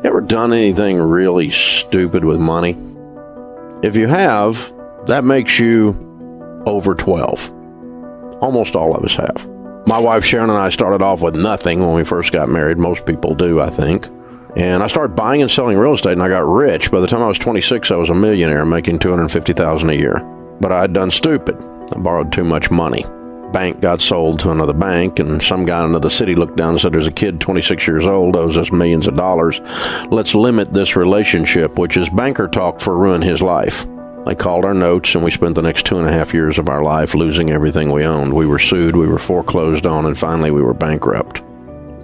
Ever done anything really stupid with money? If you have, that makes you over 12. Almost all of us have. My wife Sharon and I started off with nothing when we first got married. Most people do, I think. And I started buying and selling real estate, and I got rich. By the time I was 26, I was a millionaire, making $250,000 a year. But I had done stupid. I borrowed too much money. Bank got sold to another bank, and some guy in another city looked down and said, there's a kid 26 years old, owes us millions of dollars. Let's limit this relationship, which is banker talk for ruin his life. They called our notes, and we spent the next 2.5 years of our life losing everything we owned. We were sued, we were foreclosed on, and finally we were bankrupt.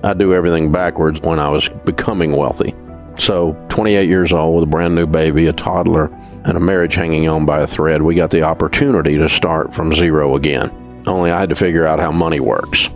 I do everything backwards when I was becoming wealthy. So, 28 years old with a brand new baby, a toddler, and a marriage hanging on by a thread, we got the opportunity to start from zero again. Only I had to figure out how money works.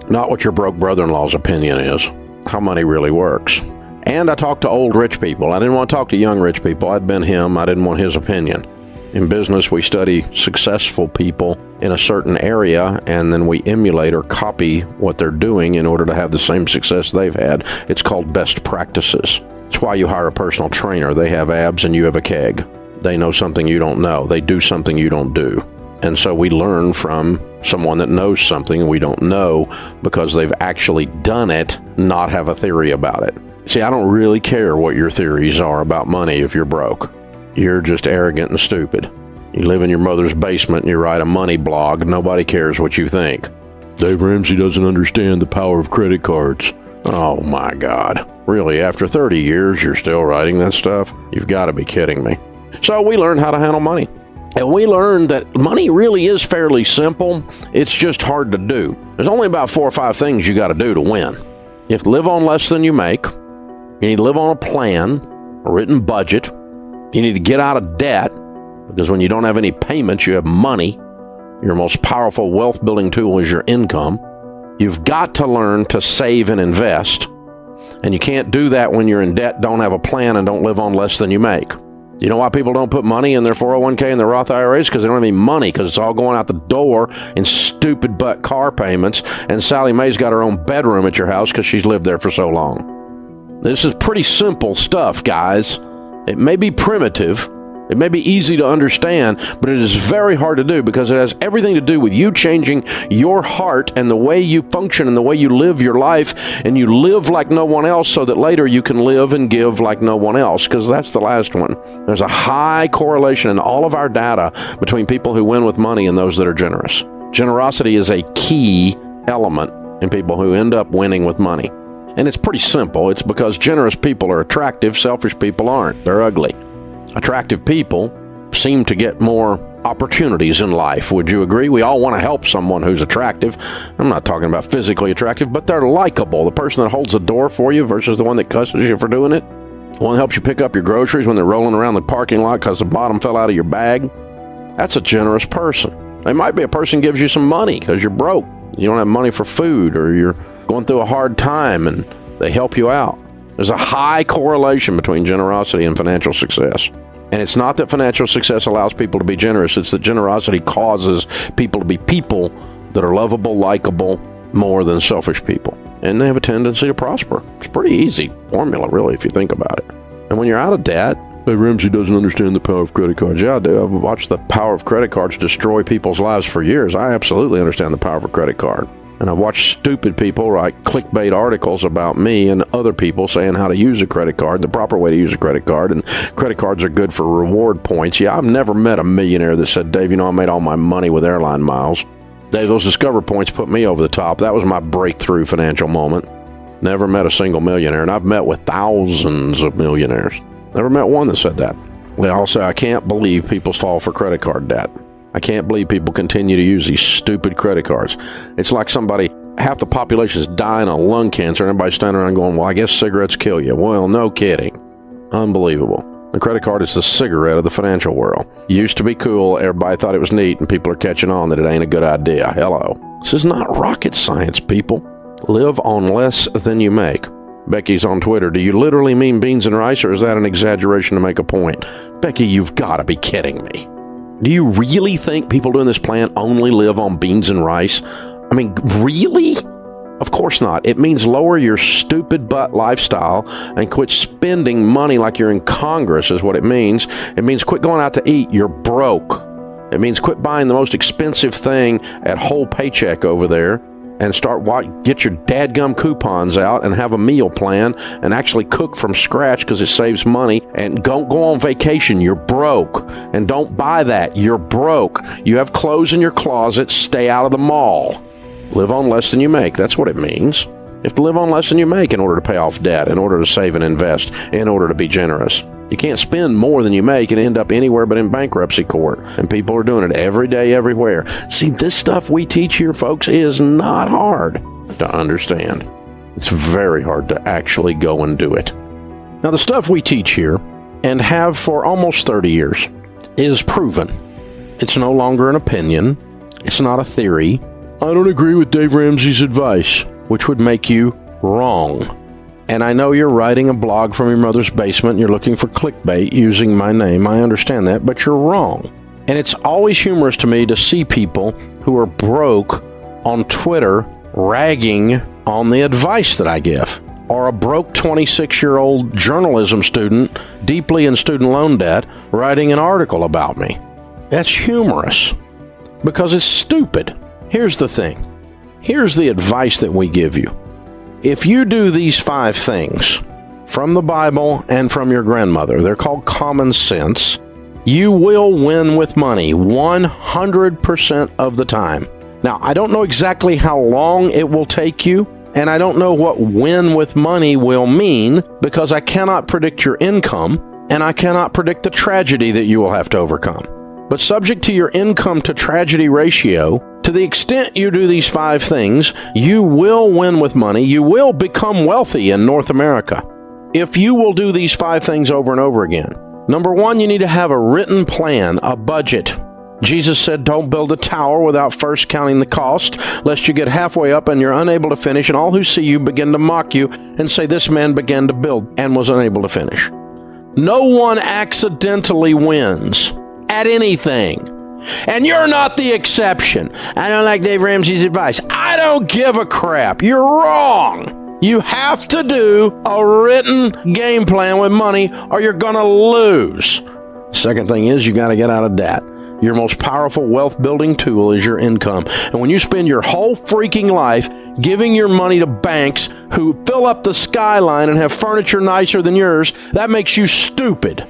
Not what your broke brother-in-law's opinion is, how money really works. And I talked to old rich people. I didn't want to talk to young rich people. I'd been him. I didn't want his opinion. In business, we study successful people in a certain area, and then we emulate or copy what they're doing in order to have the same success they've had. It's called best practices. It's why you hire a personal trainer. They have abs and you have a keg. They know something you don't know. They do something you don't do. And so we learn from someone that knows something we don't know because they've actually done it, not have a theory about it. See, I don't really care what your theories are about money if you're broke. You're just arrogant and stupid. You live in your mother's basement and you write a money blog. Nobody cares what you think. Dave Ramsey doesn't understand the power of credit cards. Oh my God. Really, after 30 years, you're still writing that stuff? You've got to be kidding me. So we learned how to handle money. And we learned that money really is fairly simple. It's just hard to do. There's only about 4 or 5 things you got to do to win. You have to live on less than you make. You need to live on a plan, a written budget. You need to get out of debt, because when you don't have any payments, you have money. Your most powerful wealth building tool is your income. You've got to learn to save and invest. And you can't do that when you're in debt, don't have a plan, and don't live on less than you make. You know why people don't put money in their 401k and their Roth IRAs? Because they don't have any money, because it's all going out the door in stupid butt car payments. And Sally Mae's got her own bedroom at your house because she's lived there for so long. This is pretty simple stuff, guys. It may be primitive, it may be easy to understand, but it is very hard to do because it has everything to do with you changing your heart and the way you function and the way you live your life, and you live like no one else so that later you can live and give like no one else, because that's the last one. There's a high correlation in all of our data between people who win with money and those that are generous. Generosity is a key element in people who end up winning with money. And it's pretty simple. It's because generous people are attractive, selfish people aren't. They're ugly. Attractive people seem to get more opportunities in life. Would you agree? We all want to help someone who's attractive. I'm not talking about physically attractive, but they're likable. The person that holds the door for you versus the one that cusses you for doing it. The one that helps you pick up your groceries when they're rolling around the parking lot because the bottom fell out of your bag. That's a generous person. They might be a person who gives you some money because you're broke. You don't have money for food, or you're going through a hard time and they help you out. There's a high correlation between generosity and financial success. And it's not that financial success allows people to be generous. It's that generosity causes people to be people that are lovable, likable, more than selfish people. And they have a tendency to prosper. It's a pretty easy formula, really, if you think about it. And when you're out of debt, Hey, Ramsey doesn't understand the power of credit cards. Yeah, I do. I've watched the power of credit cards destroy people's lives for years. I absolutely understand the power of a credit card. And I've watched stupid people write clickbait articles about me and other people saying how to use a credit card, the proper way to use a credit card, and credit cards are good for reward points. Yeah, I've never met a millionaire that said, Dave, you know, I made all my money with airline miles. Dave, those Discover points put me over the top. That was my breakthrough financial moment. Never met a single millionaire, and I've met with thousands of millionaires. Never met one that said that. They all say, I can't believe people fall for credit card debt. I can't believe people continue to use these stupid credit cards. It's like half the population is dying of lung cancer, and everybody's standing around going, well, I guess cigarettes kill you. Well, no kidding. Unbelievable. The credit card is the cigarette of the financial world. It used to be cool. Everybody thought it was neat, and people are catching on that it ain't a good idea. Hello. This is not rocket science, people. Live on less than you make. Becky's on Twitter. Do you literally mean beans and rice, or is that an exaggeration to make a point? Becky, you've got to be kidding me. Do you really think people doing this plan only live on beans and rice? I mean, really? Of course not. It means lower your stupid butt lifestyle and quit spending money like you're in Congress is what it means. It means quit going out to eat. You're broke. It means quit buying the most expensive thing at Whole Paycheck over there and get your dadgum coupons out and have a meal plan and actually cook from scratch because it saves money. And don't go on vacation. You're broke. And don't buy that. You're broke. You have clothes in your closet. Stay out of the mall. Live on less than you make. That's what it means. You have to live on less than you make in order to pay off debt, in order to save and invest, in order to be generous. You can't spend more than you make and end up anywhere but in bankruptcy court. And people are doing it every day, everywhere. See, this stuff we teach here, folks, is not hard to understand. It's very hard to actually go and do it. Now, the stuff we teach here, and have for almost 30 years, is proven. It's no longer an opinion. It's not a theory. I don't agree with Dave Ramsey's advice, which would make you wrong. And I know you're writing a blog from your mother's basement and you're looking for clickbait using my name. I understand that, but you're wrong. And it's always humorous to me to see people who are broke on Twitter ragging on the advice that I give. Or a broke 26-year-old journalism student deeply in student loan debt writing an article about me. That's humorous because it's stupid. Here's the thing. Here's the advice that we give you. If you do these 5 things from the Bible and from your grandmother, they're called common sense, you will win with money 100% of the time. Now, I don't know exactly how long it will take you, and I don't know what win with money will mean because I cannot predict your income and I cannot predict the tragedy that you will have to overcome. But subject to your income to tragedy ratio, to the extent you do these 5 things, you will win with money. You will become wealthy in North America if you will do these 5 things over and over again. Number 1, you need to have a written plan, a budget. Jesus said, don't build a tower without first counting the cost, lest you get halfway up and you're unable to finish, and all who see you begin to mock you and say, this man began to build and was unable to finish. No one accidentally wins at anything. And you're not the exception. I don't like Dave Ramsey's advice. I don't give a crap. You're wrong. You have to do a written game plan with money or you're going to lose. Second thing is you got to get out of debt. Your most powerful wealth building tool is your income. And when you spend your whole freaking life giving your money to banks who fill up the skyline and have furniture nicer than yours, that makes you stupid.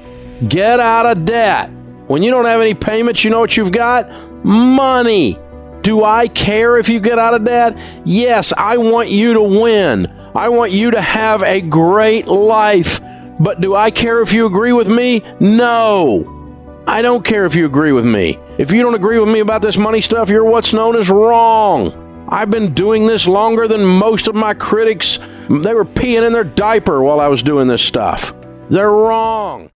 Get out of debt. When you don't have any payments, you know what you've got? Money. Do I care if you get out of debt? Yes, I want you to win. I want you to have a great life. But do I care if you agree with me? No. I don't care if you agree with me. If you don't agree with me about this money stuff, you're what's known as wrong. I've been doing this longer than most of my critics. They were peeing in their diaper while I was doing this stuff. They're wrong.